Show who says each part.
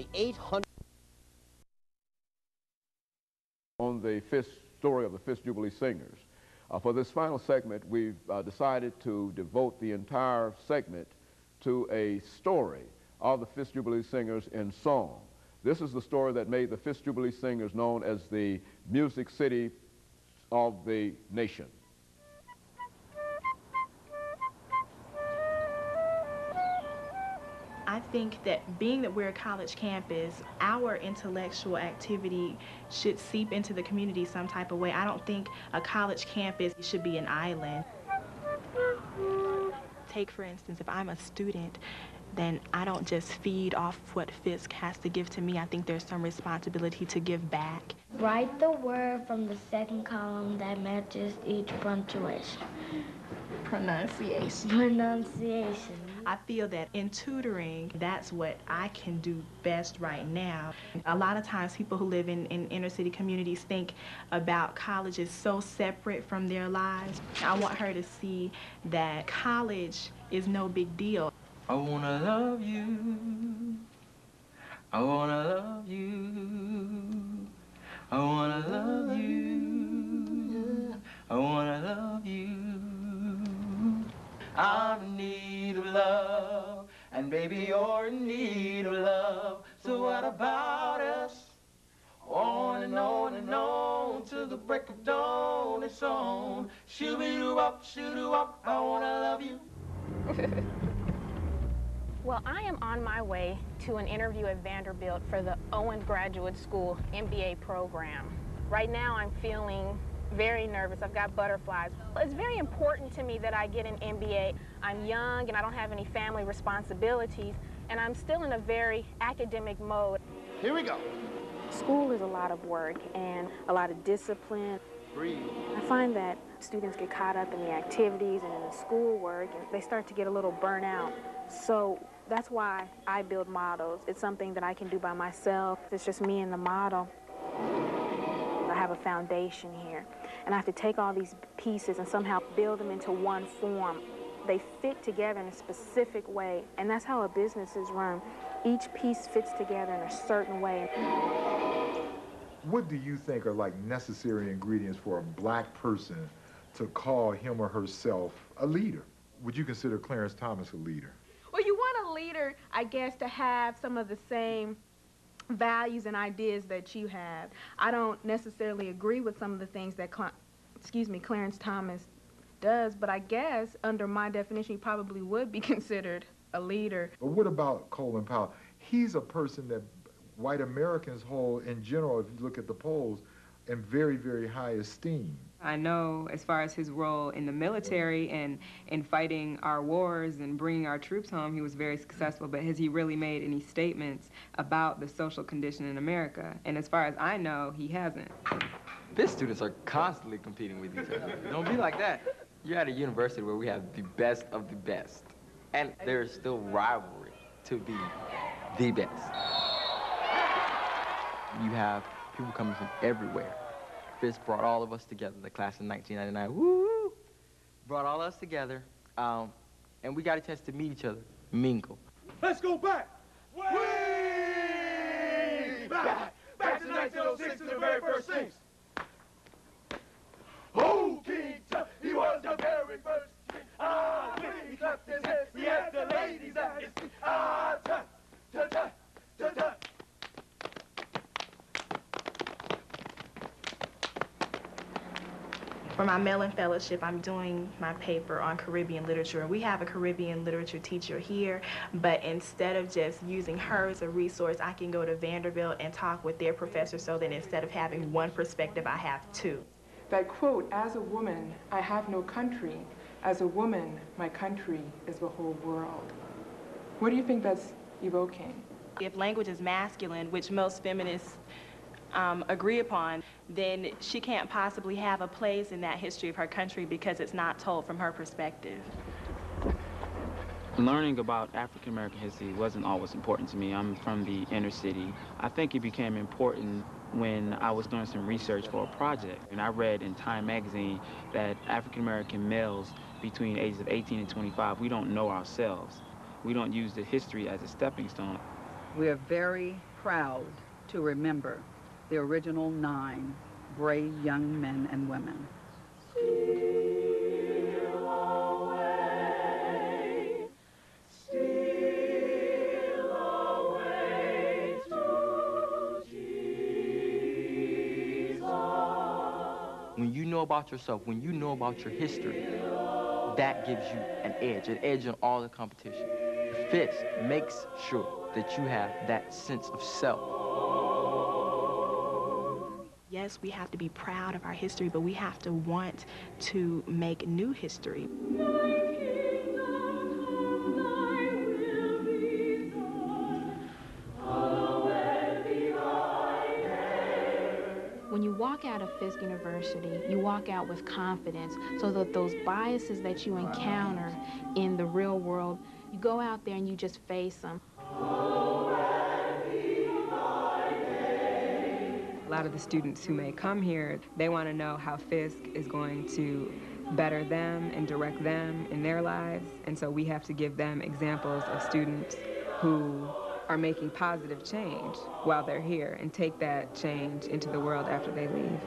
Speaker 1: nearly 800
Speaker 2: on the Fisk story of the Fisk Jubilee Singers. For this final segment, we've decided to devote the entire segment to a story of the Fisk Jubilee Singers in song. This is the story that made the Fisk Jubilee Singers known as the Music City of the nation.
Speaker 3: I think that being that we're a college campus, our intellectual activity should seep into the community some type of way. I don't think a college campus should be an island. Take, for instance, if I'm a student, then I don't just feed off what Fisk has to give to me. I think there's some responsibility to give back.
Speaker 4: Write the word from the second column that matches each punctuation.
Speaker 3: Pronunciation.
Speaker 4: Pronunciation.
Speaker 3: I feel that in tutoring, that's what I can do best right now. A lot of times people who live in inner city communities think about college as so separate from their lives. I want her to see that college is no big deal.
Speaker 5: I wanna love you. I wanna love you. I wanna love you. I wanna love you. I'm in need of love, and baby, you're in need of love. So what about us? On and on and on till the break of dawn. It's on. Shoo-be-doo-up, shoo-doo-up. I wanna love you.
Speaker 6: Well, I am on my way to an interview at Vanderbilt for the Owen Graduate School MBA program. Right now, I'm feeling very nervous. I've got butterflies. It's very important to me that I get an MBA. I'm young and I don't have any family responsibilities, and I'm still in a very academic mode.
Speaker 1: Here we go.
Speaker 6: School is a lot of work and a lot of discipline.
Speaker 1: Breathe.
Speaker 6: I find that students get caught up in the activities and in the schoolwork, and they start to get a little burnt out. So that's why I build models. It's something that I can do by myself. It's just me and the model. I have a foundation here, and I have to take all these pieces and somehow build them into one form. They fit together in a specific way, and that's how a business is run. Each piece fits together in a certain way.
Speaker 7: What do you think are like necessary ingredients for a black person to call him or herself a leader? Would you consider Clarence Thomas a leader?
Speaker 8: Well, you want a leader, I guess, to have some of the same values and ideas that you have. I don't necessarily agree with some of the things that Clarence Thomas does, but I guess under my definition, he probably would be considered a leader.
Speaker 7: But what about Colin Powell? He's a person that white Americans hold, in general, if you look at the polls, in very, very high esteem.
Speaker 9: I know as far as his role in the military and in fighting our wars and bringing our troops home, he was very successful, but has he really made any statements about the social condition in America? And as far as I know, he hasn't.
Speaker 5: Fisk students are constantly competing with each other. Don't be like that. You're at a university where we have the best of the best, and there's still rivalry to be the best. You have people coming from everywhere. Fisk brought all of us together, the class of 1999, woo! Brought all of us together, and we got a chance to meet each other, mingle.
Speaker 10: Let's go back! Way back! Back to 1906 to the very first things. Oh, King Tut, he was the very first king. Ah, when he clapped his hands, he had the ladies at his feet. Ah, Tut, Tut, Tut, Tut, Tut.
Speaker 3: For my Mellon Fellowship, I'm doing my paper on Caribbean literature. We have a Caribbean literature teacher here, but instead of just using her as a resource, I can go to Vanderbilt and talk with their professor so that instead of having one perspective, I have two.
Speaker 11: That quote, "As a woman, I have no country. As a woman, my country is the whole world." What do you think that's evoking?
Speaker 3: If language is masculine, which most feminists agree upon, then she can't possibly have a place in that history of her country because it's not told from her perspective.
Speaker 12: Learning about African American history wasn't always important to me. I'm from the inner city. I think it became important when I was doing some research for a project, and I read in Time magazine that African American males between ages of 18 and 25, we don't know ourselves. We don't use the history as a stepping stone.
Speaker 1: We are very proud to remember the original 9 brave young men and women.
Speaker 13: When you know about yourself, when you know about your history, that gives you an edge on all the competition. Fisk makes sure that you have that sense of self.
Speaker 3: Yes, we have to be proud of our history, but we have to want to make new history.
Speaker 6: When you walk out of Fisk University, you walk out with confidence so that those biases that you encounter in the real world, you go out there and you just face them.
Speaker 9: A lot of the students who may come here, they want to know how Fisk is going to better them and direct them in their lives. And so we have to give them examples of students who are making positive change while they're here and take that change into the world after they leave.